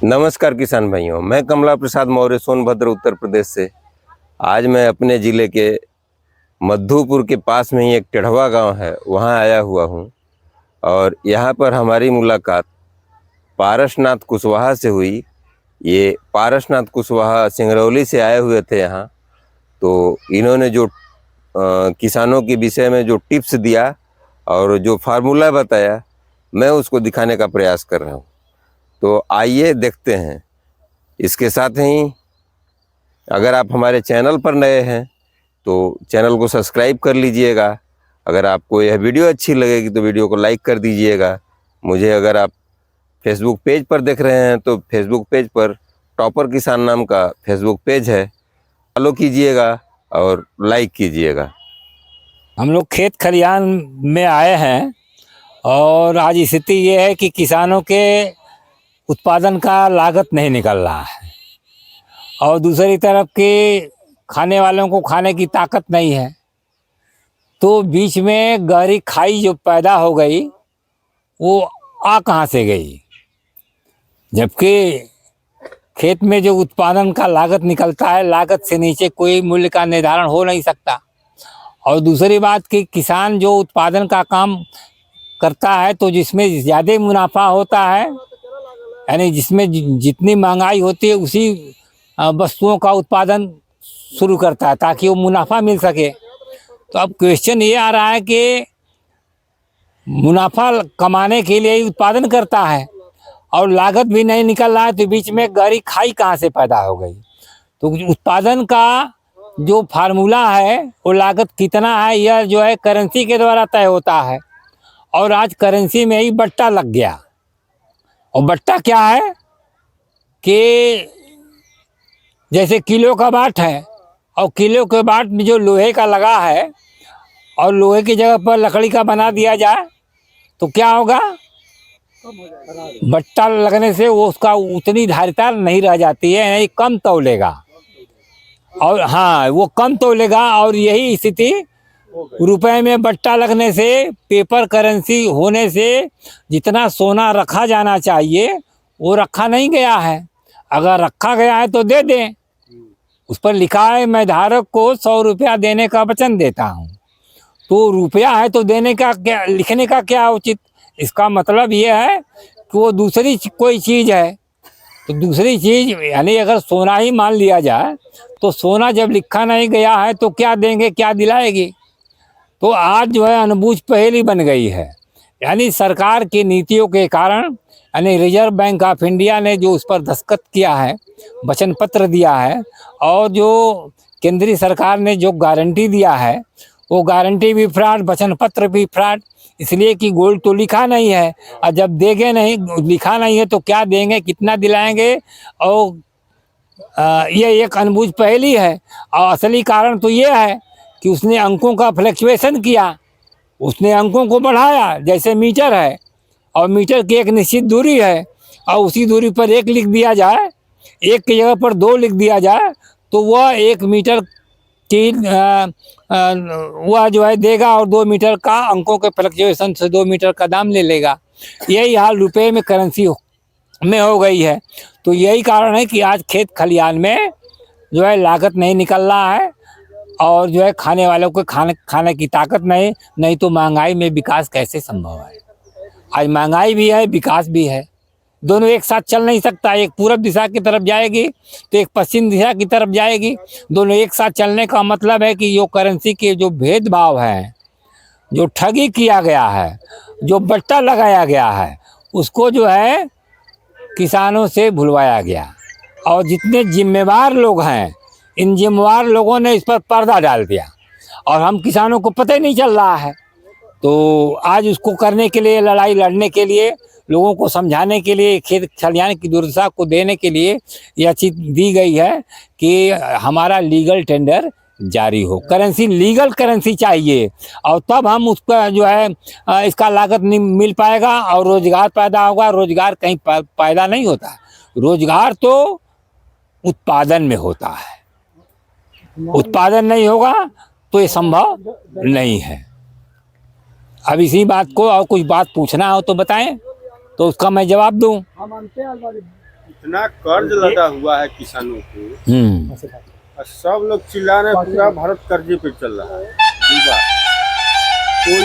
नमस्कार किसान भाइयों, मैं कमला प्रसाद मौर्य सोनभद्र उत्तर प्रदेश से। आज मैं अपने ज़िले के मधुपुर के पास में ही एक टेढ़वा गांव है, वहां आया हुआ हूं। और यहां पर हमारी मुलाकात पारसनाथ कुशवाहा से हुई। ये पारसनाथ कुशवाहा सिंगरौली से आए हुए थे यहाँ। तो इन्होंने जो किसानों के विषय में जो टिप्स दिया और जो फार्मूला बताया, मैं उसको दिखाने का प्रयास कर रहा हूँ। तो आइए देखते हैं। इसके साथ ही अगर आप हमारे चैनल पर नए हैं तो चैनल को सब्सक्राइब कर लीजिएगा। अगर आपको यह वीडियो अच्छी लगेगी तो वीडियो को लाइक कर दीजिएगा। मुझे अगर आप फेसबुक पेज पर देख रहे हैं तो फेसबुक पेज पर टॉपर किसान नाम का फेसबुक पेज है, फॉलो कीजिएगा और लाइक कीजिएगा। हम लोग खेत खलिहान में आए हैं और आज स्थिति ये है कि किसानों के उत्पादन का लागत नहीं निकल रहा है और दूसरी तरफ के खाने वालों को खाने की ताकत नहीं है। तो बीच में गहरी खाई जो पैदा हो गई वो आ कहाँ से गई, जबकि खेत में जो उत्पादन का लागत निकलता है, लागत से नीचे कोई मूल्य का निर्धारण हो नहीं सकता। और दूसरी बात कि किसान जो उत्पादन का काम करता है तो जिसमें ज़्यादा मुनाफा होता है, यानी जिसमें जितनी महंगाई होती है उसी वस्तुओं का उत्पादन शुरू करता है ताकि वो मुनाफा मिल सके। तो अब क्वेश्चन ये आ रहा है कि मुनाफा कमाने के लिए ही उत्पादन करता है और लागत भी नहीं निकल रहा है, तो बीच में गहरी खाई कहाँ से पैदा हो गई। तो उत्पादन का जो फार्मूला है वो लागत कितना है, यह जो है करेंसी के द्वारा तय होता है। और आज करेंसी में ही बट्टा लग गया। और बट्टा क्या है कि जैसे किलो का बाट है और किलो के बाट में जो लोहे का लगा है और लोहे की जगह पर लकड़ी का बना दिया जाए तो क्या होगा, बट्टा लगने से वो उसका उतनी धारिता नहीं रह जाती है, यानी कम तौलेगा। और हाँ, वो कम तौलेगा। और यही स्थिति रुपए में बट्टा लगने से, पेपर करेंसी होने से जितना सोना रखा जाना चाहिए वो रखा नहीं गया है। अगर रखा गया है तो दे दें। उस पर लिखा है मैं धारक को 100 रुपया देने का वचन देता हूँ। तो रुपया है तो देने का क्या, लिखने का क्या उचित। इसका मतलब ये है कि वो दूसरी कोई चीज़ है। तो दूसरी चीज़ यानी अगर सोना ही मान लिया जाए तो सोना जब लिखा नहीं गया है तो क्या देंगे, क्या दिलाएगी। तो आज जो है अनबूझ पहेली बन गई है। यानी सरकार की नीतियों के कारण, यानी रिजर्व बैंक ऑफ इंडिया ने जो उस पर दस्तखत किया है, वचन पत्र दिया है, और जो केंद्रीय सरकार ने जो गारंटी दिया है वो गारंटी भी फ्रॉड, वचन पत्र भी फ्रॉड। इसलिए कि गोल्ड तो लिखा नहीं है, और जब देंगे नहीं, लिखा नहीं है तो क्या देंगे, कितना दिलाएंगे। और ये एक अनबूझ पहेली है। और असली कारण तो ये है कि उसने अंकों का फ्लक्चुएशन किया, उसने अंकों को बढ़ाया। जैसे मीटर है और मीटर की एक निश्चित दूरी है और उसी दूरी पर 1 लिख दिया जाए, 1 की जगह पर 2 लिख दिया जाए तो वह 1 मीटर की वह जो है देगा और 2 मीटर का अंकों के फ्लक्चुएशन से 2 मीटर का दाम ले लेगा। यही हाल रुपए में करेंसी में हो गई है। तो यही कारण है कि आज खेत खलिहान में जो है लागत नहीं निकल रहा है और जो है खाने वालों को खाने की ताकत नहीं तो महंगाई में विकास कैसे संभव है। आज महंगाई भी है, विकास भी है, दोनों एक साथ चल नहीं सकता। एक पूरब दिशा की तरफ जाएगी तो एक पश्चिम दिशा की तरफ जाएगी। दोनों एक साथ चलने का मतलब है कि जो करेंसी के जो भेदभाव है, जो ठगी किया गया है, जो बट्टा लगाया गया है, उसको जो है किसानों से भुलवाया गया। और जितने जिम्मेवार लोग हैं, इन जिम्मेवार लोगों ने इस पर पर्दा डाल दिया और हम किसानों को पता ही नहीं चल रहा है। तो आज उसको करने के लिए, लड़ाई लड़ने के लिए, लोगों को समझाने के लिए, खेत खलिहान की दुर्दशा को देने के लिए यह चीज़ दी गई है कि हमारा लीगल टेंडर जारी हो। करेंसी, लीगल करेंसी चाहिए और तब हम उसका जो है इसका लागत नहीं मिल पाएगा और रोजगार पैदा होगा। रोजगार कहीं पैदा नहीं होता, रोजगार तो उत्पादन में होता है। उत्पादन नहीं होगा तो ये संभव नहीं है। अब इसी बात को और कुछ बात पूछना हो तो बताएं। तो उसका मैं जवाब दूं। इतना कर्ज लदा हुआ है किसानों को, और सब लोग चिल्ला रहे हैं पूरा भारत कर्जे पे चल रहा है। डूबा। कोई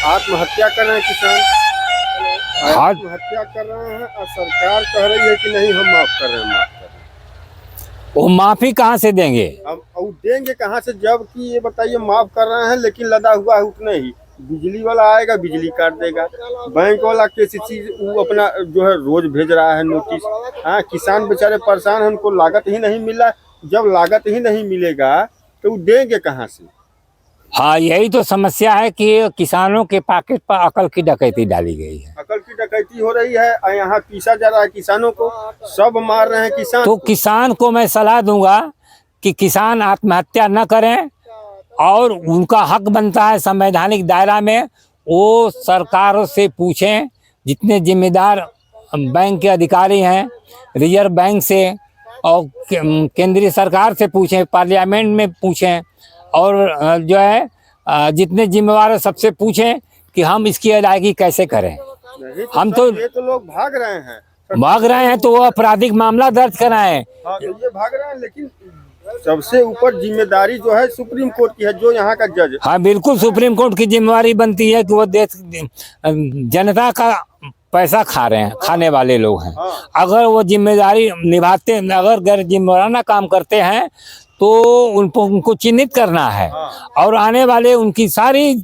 आत्महत्या कर रहे हैं किसान, आत्महत्या कर रहे हैं, और सरकार कह रही है कि नहीं हम माफ कर रहे हैं, माफ कर रहे हैं। वो माफी कहाँ से देंगे? अब देंगे कहाँ से, जबकि ये बताइए माफ कर रहे हैं लेकिन लदा हुआ है उतना ही। बिजली वाला आएगा बिजली काट देगा, बैंक वाला KCC वो अपना जो है रोज भेज रहा है नोटिस। हाँ, किसान बेचारे परेशान हैं, उनको लागत ही नहीं मिला। जब लागत ही नहीं मिलेगा तो वो देंगे कहाँ से? हाँ, यही तो समस्या है कि किसानों के पॉकेट पर अकल की डकैती डाली गई है। अकल की डकैती हो रही है और यहाँ पीसा जा रहा है किसानों को, सब मार रहे हैं किसान। तो किसान को मैं सलाह दूंगा कि किसान आत्महत्या न करें, और उनका हक बनता है संवैधानिक दायरा में वो सरकारों से पूछें, जितने जिम्मेदार बैंक के अधिकारी हैं, रिजर्व बैंक से और केंद्रीय सरकार से पूछें, पार्लियामेंट में पूछें, और जो है जितने जिम्मेवार हैं सबसे पूछें कि हम इसकी अदायगी कैसे करें। हम तो ये तो लोग भाग रहे हैं तो वो आपराधिक मामला दर्ज कराएं। हाँ, तो ये भाग रहे हैं, लेकिन सबसे ऊपर जिम्मेदारी जो है सुप्रीम कोर्ट की है, जो यहाँ का जज। हाँ, बिल्कुल सुप्रीम कोर्ट की जिम्मेवारी बनती है कि वो देश जनता का पैसा खा रहे हैं, खाने वाले लोग हैं। हाँ। अगर वो जिम्मेदारी निभाते, अगर गैर जिम्मेवाराना काम करते हैं तो उनको चिन्हित करना है। हाँ। और आने वाले उनकी सारी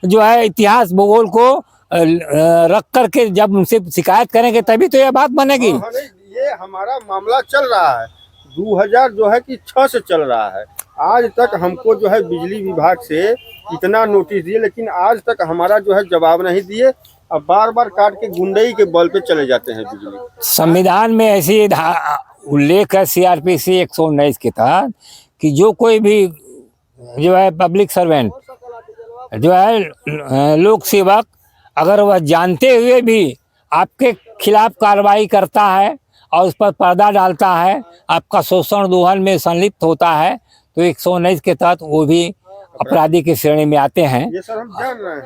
जो है इतिहास भूगोल को रख करके जब उनसे शिकायत करेंगे तभी तो यह बात बनेगी। हाँ, ये हमारा मामला चल रहा है 2000 जो है कि 6 से चल रहा है। आज तक हमको जो है बिजली विभाग से इतना नोटिस दिए, लेकिन आज तक हमारा जो है जवाब नहीं दिए। अब बार बार काट के गुंडई के बल पे चले जाते हैं बिजली। संविधान में ऐसी उल्लेख है CRPC 119 के तहत कि जो कोई भी जो है पब्लिक सर्वेंट जो है लोक सेवक, अगर वह जानते हुए भी आपके खिलाफ कार्रवाई करता है और उस पर पर्दा डालता है, आपका शोषण दोहन में संलिप्त होता है, तो 119 के तहत वो भी अपराधी की श्रेणी में आते हैं। ये सर हम जान रहे हैं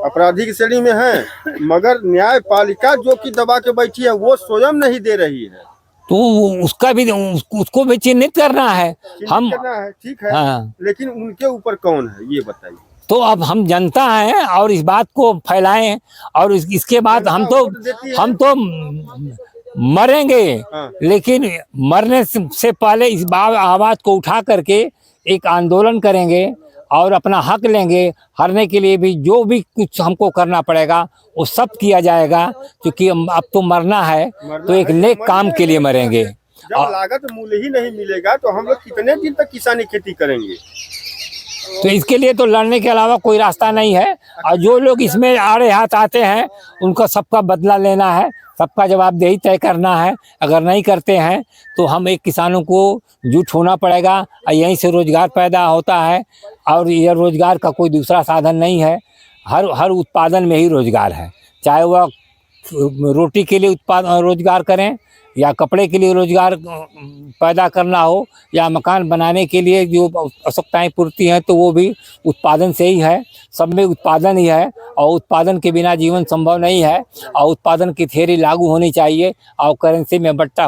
अपराधी की श्रेणी में हैं, मगर न्यायपालिका जो कि दबा के बैठी है वो स्वयं नहीं दे रही है, तो उसको भी चिन्हित करना है। हम करना है, ठीक है। हाँ। लेकिन उनके ऊपर कौन है ये बताइए? तो अब हम जनता हैं और इस बात को फैलाएं, और इसके बाद हम तो मरेंगे। हाँ। लेकिन मरने से पहले इस आवाज को उठा करके एक आंदोलन करेंगे और अपना हक लेंगे। हारने के लिए भी जो भी कुछ हमको करना पड़ेगा वो सब किया जाएगा, क्योंकि अब तो मरना है तो एक नेक काम के लिए मरेंगे। जब लागत मूल्य ही नहीं मिलेगा तो हम लोग कितने दिन तक किसानी खेती करेंगे? तो इसके लिए तो लड़ने के अलावा कोई रास्ता नहीं है। और जो लोग इसमें आड़े हाथ आते हैं उनका सबका बदला लेना है, सबका जवाबदेही तय करना है। अगर नहीं करते हैं तो हम एक किसानों को जुट होना पड़ेगा, और यहीं से रोजगार पैदा होता है, और यह रोजगार का कोई दूसरा साधन नहीं है। हर उत्पादन में ही रोजगार है, चाहे वह रोटी के लिए रोजगार करें, या कपड़े के लिए रोजगार पैदा करना हो, या मकान बनाने के लिए जो आवश्यकताएं पूर्ति हैं, तो वो भी उत्पादन से ही है। सब में उत्पादन ही है, और उत्पादन के बिना जीवन संभव नहीं है। और उत्पादन की थ्योरी लागू होनी चाहिए, और करेंसी में बट्टा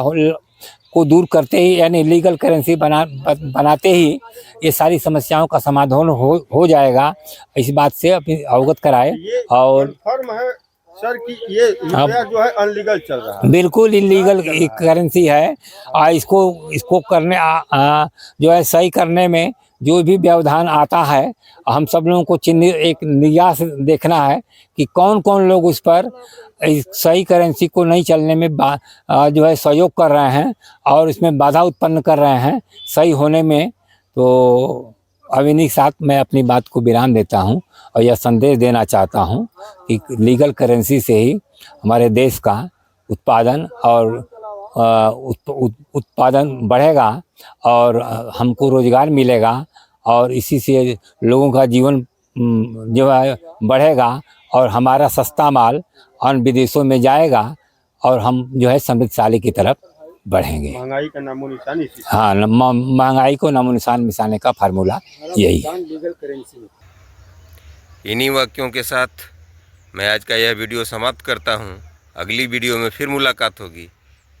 को दूर करते ही, यानी लीगल करेंसी बनाते ही ये सारी समस्याओं का समाधान हो जाएगा। इस बात से अपनी अवगत कराए। और फर्म है सर कि ये रुपया जो है अनलीगल चल रहा है, बिल्कुल इलीगल एक करेंसी है। और इसको करने जो है सही करने में जो भी व्यवधान आता है, हम सब लोगों को एक निगाह देखना है कि कौन कौन लोग उस पर इस सही करेंसी को नहीं चलने में जो है सहयोग कर रहे हैं और इसमें बाधा उत्पन्न कर रहे हैं सही होने में। तो अब इन्हीं के साथ मैं अपनी बात को विराम देता हूं, और यह संदेश देना चाहता हूं कि लीगल करेंसी से ही हमारे देश का उत्पादन और उत्पादन बढ़ेगा, और हमको रोजगार मिलेगा, और इसी से लोगों का जीवन जो है बढ़ेगा, और हमारा सस्ता माल अन्य विदेशों में जाएगा, और हम जो है समृद्धशाली की तरफ बढ़ेंगे। महंगाई का नामो निशान इसी। हाँ, महंगाई को नामो निशान मिटाने का फार्मूला यही है। Legal currency. इन्हीं वाक्यों के साथ मैं आज का यह वीडियो समाप्त करता हूं। अगली वीडियो में फिर मुलाकात होगी।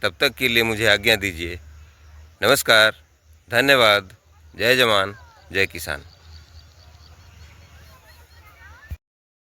तब तक के लिए मुझे आज्ञा दीजिए। नमस्कार, धन्यवाद। जय जवान, जय किसान।